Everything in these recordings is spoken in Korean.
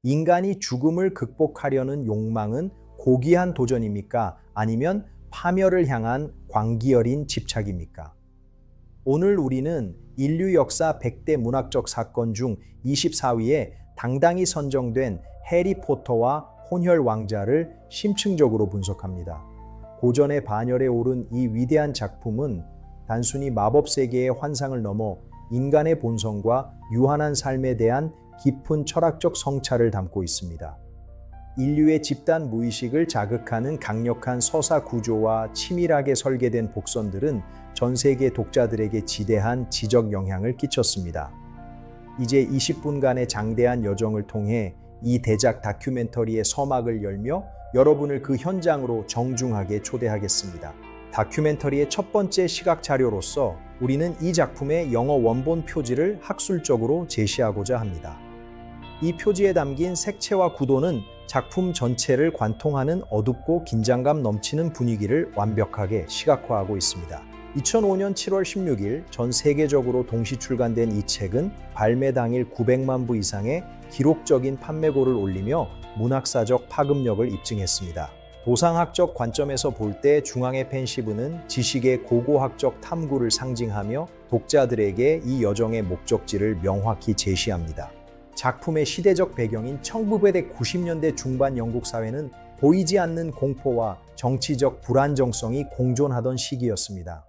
인간이 죽음을 극복하려는 욕망은 고귀한 도전입니까? 아니면 파멸을 향한 광기 어린 집착입니까? 오늘 우리는 인류 역사 100대 문학적 사건 중 24위에 당당히 선정된 해리포터와 혼혈 왕자를 심층적으로 분석합니다. 고전의 반열에 오른 이 위대한 작품은 단순히 마법 세계의 환상을 넘어 인간의 본성과 유한한 삶에 대한 깊은 철학적 성찰을 담고 있습니다. 인류의 집단 무의식을 자극하는 강력한 서사 구조와 치밀하게 설계된 복선들은 전 세계 독자들에게 지대한 지적 영향을 끼쳤습니다. 이제 20분간의 장대한 여정을 통해 이 대작 다큐멘터리의 서막을 열며 여러분을 그 현장으로 정중하게 초대하겠습니다. 다큐멘터리의 첫 번째 시각 자료로서 우리는 이 작품의 영어 원본 표지를 학술적으로 제시하고자 합니다. 이 표지에 담긴 색채와 구도는 작품 전체를 관통하는 어둡고 긴장감 넘치는 분위기를 완벽하게 시각화하고 있습니다. 2005년 7월 16일 전 세계적으로 동시 출간된 이 책은 발매 당일 900만 부 이상의 기록적인 판매고를 올리며 문학사적 파급력을 입증했습니다. 도상학적 관점에서 볼 때 중앙의 펜시브는 지식의 고고학적 탐구를 상징하며 독자들에게 이 여정의 목적지를 명확히 제시합니다. 작품의 시대적 배경인 1990년대 중반 영국 사회는 보이지 않는 공포와 정치적 불안정성이 공존하던 시기였습니다.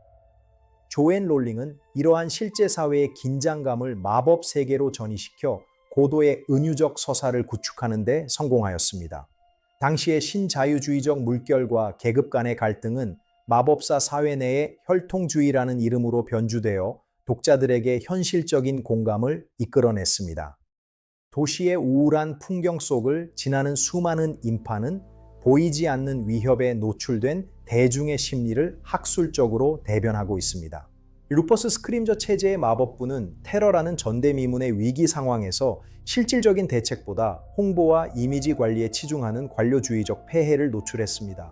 조앤 롤링은 이러한 실제 사회의 긴장감을 마법 세계로 전이시켜 고도의 은유적 서사를 구축하는 데 성공하였습니다. 당시의 신자유주의적 물결과 계급 간의 갈등은 마법사 사회 내의 혈통주의라는 이름으로 변주되어 독자들에게 현실적인 공감을 이끌어냈습니다. 도시의 우울한 풍경 속을 지나는 수많은 인파는 보이지 않는 위협에 노출된 대중의 심리를 학술적으로 대변하고 있습니다. 루퍼스 스크림저 체제의 마법부는 테러라는 전대미문의 위기 상황에서 실질적인 대책보다 홍보와 이미지 관리에 치중하는 관료주의적 폐해를 노출했습니다.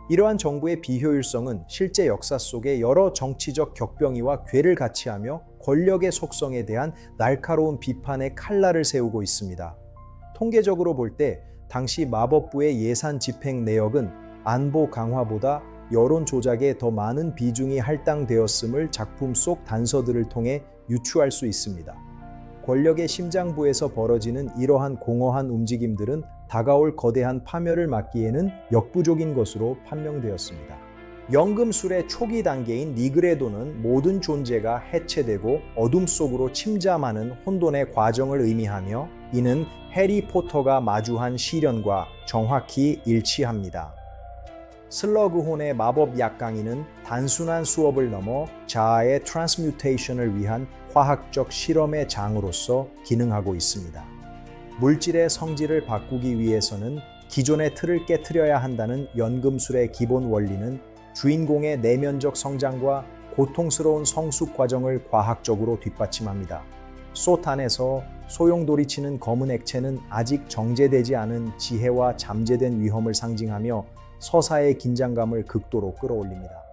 이러한 정부의 비효율성은 실제 역사 속에 여러 정치적 격병이와 궤를 같이 하며 권력의 속성에 대한 날카로운 비판의 칼날을 세우고 있습니다. 통계적으로 볼 때 당시 마법부의 예산 집행 내역은 안보 강화보다 여론 조작에 더 많은 비중이 할당되었음을 작품 속 단서들을 통해 유추할 수 있습니다. 권력의 심장부에서 벌어지는 이러한 공허한 움직임들은 다가올 거대한 파멸을 막기에는 역부족인 것으로 판명되었습니다. 연금술의 초기 단계인 니그레도는 모든 존재가 해체되고 어둠 속으로 침잠하는 혼돈의 과정을 의미하며 이는 해리포터가 마주한 시련과 정확히 일치합니다. 슬러그혼의 마법 약강이는 단순한 수업을 넘어 자아의 트랜스뮤테이션을 위한 화학적 실험의 장으로서 기능하고 있습니다. 물질의 성질을 바꾸기 위해서는 기존의 틀을 깨트려야 한다는 연금술의 기본 원리는 주인공의 내면적 성장과 고통스러운 성숙 과정을 과학적으로 뒷받침합니다. 솥 안에서 소용돌이치는 검은 액체는 아직 정제되지 않은 지혜와 잠재된 위험을 상징하며 서사의 긴장감을 극도로 끌어올립니다.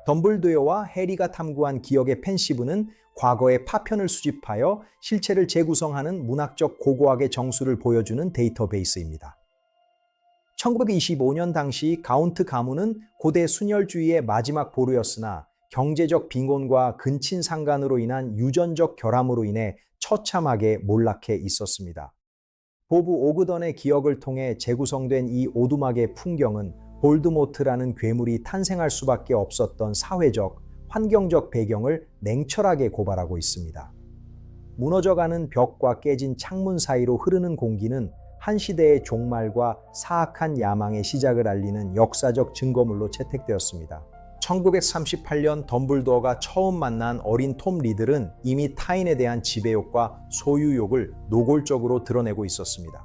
덤블도어와 해리가 탐구한 기억의 펜시브는 과거의 파편을 수집하여 실체를 재구성하는 문학적 고고학의 정수를 보여주는 데이터베이스입니다. 1925년 당시 가운트 가문은 고대 순혈주의의 마지막 보루였으나 경제적 빈곤과 근친 상간으로 인한 유전적 결함으로 인해 처참하게 몰락해 있었습니다. 보브 오그던의 기억을 통해 재구성된 이 오두막의 풍경은 볼드모트라는 괴물이 탄생할 수밖에 없었던 사회적, 환경적 배경을 냉철하게 고발하고 있습니다. 무너져가는 벽과 깨진 창문 사이로 흐르는 공기는 한 시대의 종말과 사악한 야망의 시작을 알리는 역사적 증거물로 채택되었습니다. 1938년 덤블도어가 처음 만난 어린 톰 리들은 이미 타인에 대한 지배욕과 소유욕을 노골적으로 드러내고 있었습니다.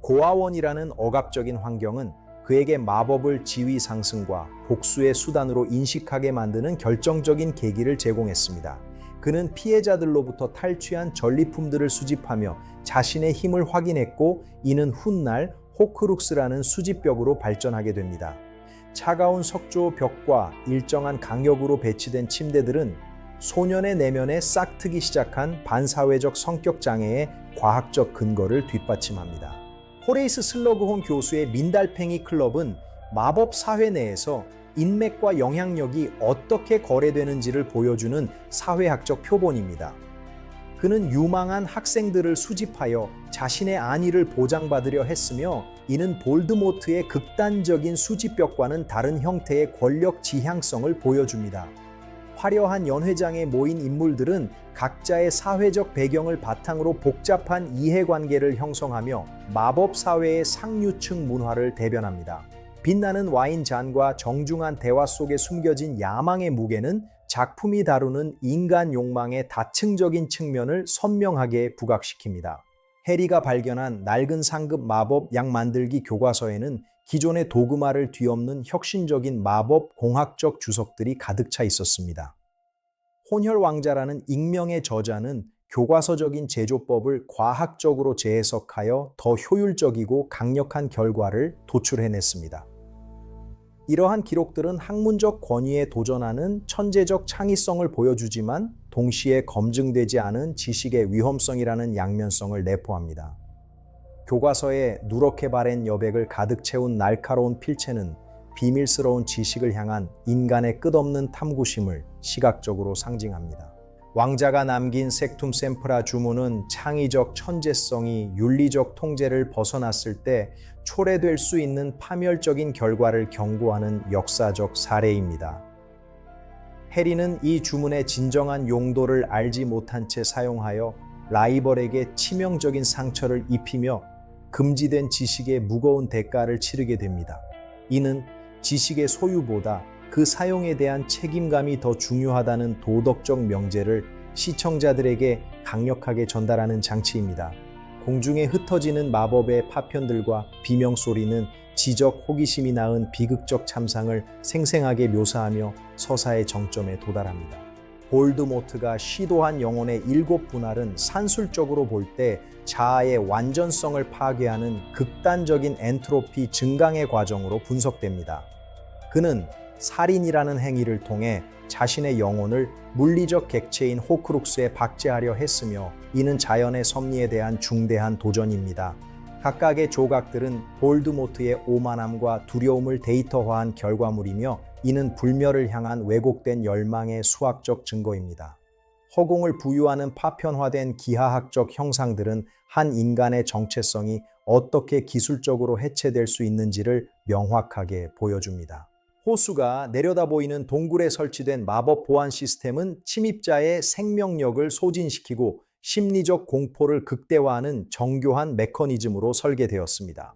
고아원이라는 억압적인 환경은 그에게 마법을 지위 상승과 복수의 수단으로 인식하게 만드는 결정적인 계기를 제공했습니다. 그는 피해자들로부터 탈취한 전리품들을 수집하며 자신의 힘을 확인했고 이는 훗날 호크룩스라는 수집벽으로 발전하게 됩니다. 차가운 석조 벽과 일정한 강력으로 배치된 침대들은 소년의 내면에 싹트기 시작한 반사회적 성격 장애의 과학적 근거를 뒷받침합니다. 호레이스 슬러그혼 교수의 민달팽이 클럽은 마법 사회 내에서 인맥과 영향력이 어떻게 거래되는지를 보여주는 사회학적 표본입니다. 그는 유망한 학생들을 수집하여 자신의 안위를 보장받으려 했으며, 이는 볼드모트의 극단적인 수집벽과는 다른 형태의 권력 지향성을 보여줍니다. 화려한 연회장에 모인 인물들은 각자의 사회적 배경을 바탕으로 복잡한 이해관계를 형성하며 마법 사회의 상류층 문화를 대변합니다. 빛나는 와인 잔과 정중한 대화 속에 숨겨진 야망의 무게는 작품이 다루는 인간 욕망의 다층적인 측면을 선명하게 부각시킵니다. 해리가 발견한 낡은 상급 마법 약 만들기 교과서에는 기존의 도그마를 뒤엎는 혁신적인 마법 공학적 주석들이 가득 차 있었습니다. 혼혈 왕자라는 익명의 저자는 교과서적인 제조법을 과학적으로 재해석하여 더 효율적이고 강력한 결과를 도출해냈습니다. 이러한 기록들은 학문적 권위에 도전하는 천재적 창의성을 보여주지만 동시에 검증되지 않은 지식의 위험성이라는 양면성을 내포합니다. 교과서에 누렇게 바랜 여백을 가득 채운 날카로운 필체는 비밀스러운 지식을 향한 인간의 끝없는 탐구심을 시각적으로 상징합니다. 왕자가 남긴 섹툼 셈프라 주문은 창의적 천재성이 윤리적 통제를 벗어났을 때 초래될 수 있는 파멸적인 결과를 경고하는 역사적 사례입니다. 해리는 이 주문의 진정한 용도를 알지 못한 채 사용하여 라이벌에게 치명적인 상처를 입히며 금지된 지식의 무거운 대가를 치르게 됩니다. 이는 지식의 소유보다 그 사용에 대한 책임감이 더 중요하다는 도덕적 명제를 시청자들에게 강력하게 전달하는 장치입니다. 공중에 흩어지는 마법의 파편들과 비명소리는 지적 호기심이 낳은 비극적 참상을 생생하게 묘사하며 서사의 정점에 도달합니다. 볼드모트가 시도한 영혼의 7분할은 산술적으로 볼 때 자아의 완전성을 파괴하는 극단적인 엔트로피 증강의 과정으로 분석됩니다. 그는 살인이라는 행위를 통해 자신의 영혼을 물리적 객체인 호크룩스에 박제하려 했으며, 이는 자연의 섭리에 대한 중대한 도전입니다. 각각의 조각들은 볼드모트의 오만함과 두려움을 데이터화한 결과물이며, 이는 불멸을 향한 왜곡된 열망의 수학적 증거입니다. 허공을 부유하는 파편화된 기하학적 형상들은 한 인간의 정체성이 어떻게 기술적으로 해체될 수 있는지를 명확하게 보여줍니다. 호수가 내려다 보이는 동굴에 설치된 마법 보안 시스템은 침입자의 생명력을 소진시키고 심리적 공포를 극대화하는 정교한 메커니즘으로 설계되었습니다.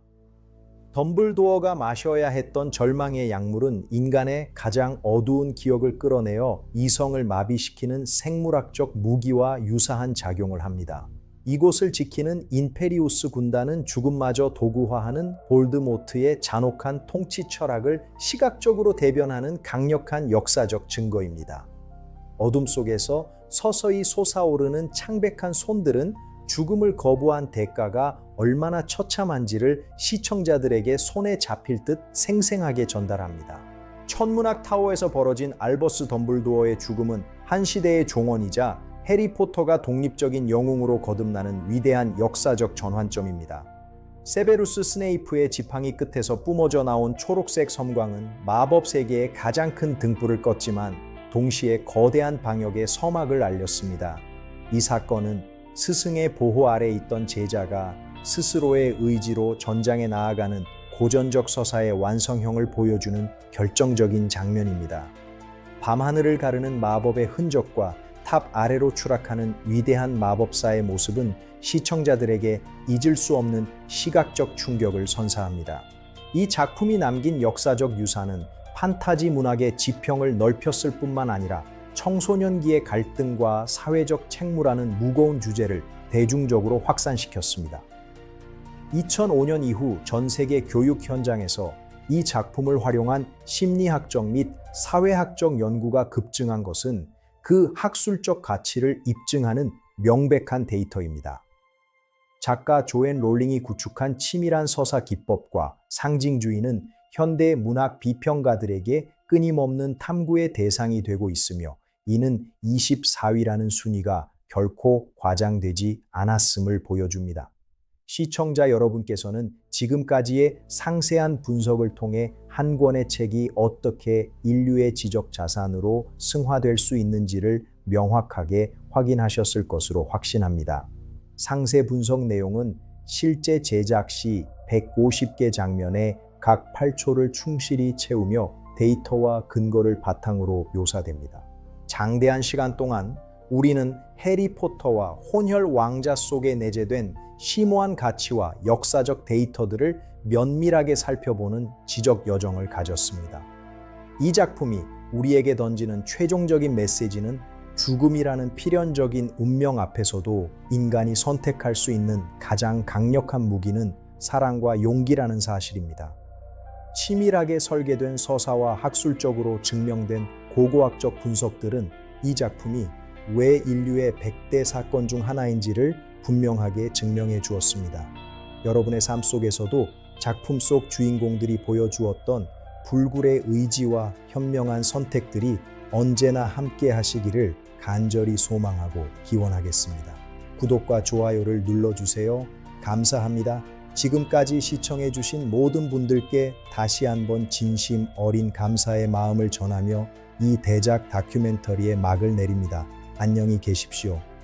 덤블도어가 마셔야 했던 절망의 약물은 인간의 가장 어두운 기억을 끌어내어 이성을 마비시키는 생물학적 무기와 유사한 작용을 합니다. 이곳을 지키는 인페리우스 군단은 죽음마저 도구화하는 볼드모트의 잔혹한 통치 철학을 시각적으로 대변하는 강력한 역사적 증거입니다. 어둠 속에서 서서히 솟아오르는 창백한 손들은 죽음을 거부한 대가가 얼마나 처참한지를 시청자들에게 손에 잡힐 듯 생생하게 전달합니다. 천문학 타워에서 벌어진 알버스 덤블도어의 죽음은 한 시대의 종언이자 해리포터가 독립적인 영웅으로 거듭나는 위대한 역사적 전환점입니다. 세베루스 스네이프의 지팡이 끝에서 뿜어져 나온 초록색 섬광은 마법 세계의 가장 큰 등불을 껐지만 동시에 거대한 방역의 서막을 알렸습니다. 이 사건은 스승의 보호 아래 있던 제자가 스스로의 의지로 전장에 나아가는 고전적 서사의 완성형을 보여주는 결정적인 장면입니다. 밤하늘을 가르는 마법의 흔적과 탑 아래로 추락하는 위대한 마법사의 모습은 시청자들에게 잊을 수 없는 시각적 충격을 선사합니다. 이 작품이 남긴 역사적 유산은 판타지 문학의 지평을 넓혔을 뿐만 아니라 청소년기의 갈등과 사회적 책무라는 무거운 주제를 대중적으로 확산시켰습니다. 2005년 이후 전 세계 교육 현장에서 이 작품을 활용한 심리학적 및 사회학적 연구가 급증한 것은 그 학술적 가치를 입증하는 명백한 데이터입니다. 작가 조앤 롤링이 구축한 치밀한 서사 기법과 상징주의는 현대 문학 비평가들에게 끊임없는 탐구의 대상이 되고 있으며, 이는 24위라는 순위가 결코 과장되지 않았음을 보여줍니다. 시청자 여러분께서는 지금까지의 상세한 분석을 통해 한 권의 책이 어떻게 인류의 지적 자산으로 승화될 수 있는지를 명확하게 확인하셨을 것으로 확신합니다. 상세 분석 내용은 실제 제작 시 150개 장면의 각 8초를 충실히 채우며 데이터와 근거를 바탕으로 묘사됩니다. 장대한 시간 동안 우리는 해리포터와 혼혈 왕자 속에 내재된 심오한 가치와 역사적 데이터들을 면밀하게 살펴보는 지적 여정을 가졌습니다. 이 작품이 우리에게 던지는 최종적인 메시지는 죽음이라는 필연적인 운명 앞에서도 인간이 선택할 수 있는 가장 강력한 무기는 사랑과 용기라는 사실입니다. 치밀하게 설계된 서사와 학술적으로 증명된 고고학적 분석들은 이 작품이 왜 인류의 100대 사건 중 하나인지를 분명하게 증명해 주었습니다. 여러분의 삶 속에서도 작품 속 주인공들이 보여주었던 불굴의 의지와 현명한 선택들이 언제나 함께 하시기를 간절히 소망하고 기원하겠습니다. 구독과 좋아요를 눌러주세요. 감사합니다. 지금까지 시청해 주신 모든 분들께 다시 한번 진심 어린 감사의 마음을 전하며 이 대작 다큐멘터리의 막을 내립니다. 안녕히 계십시오.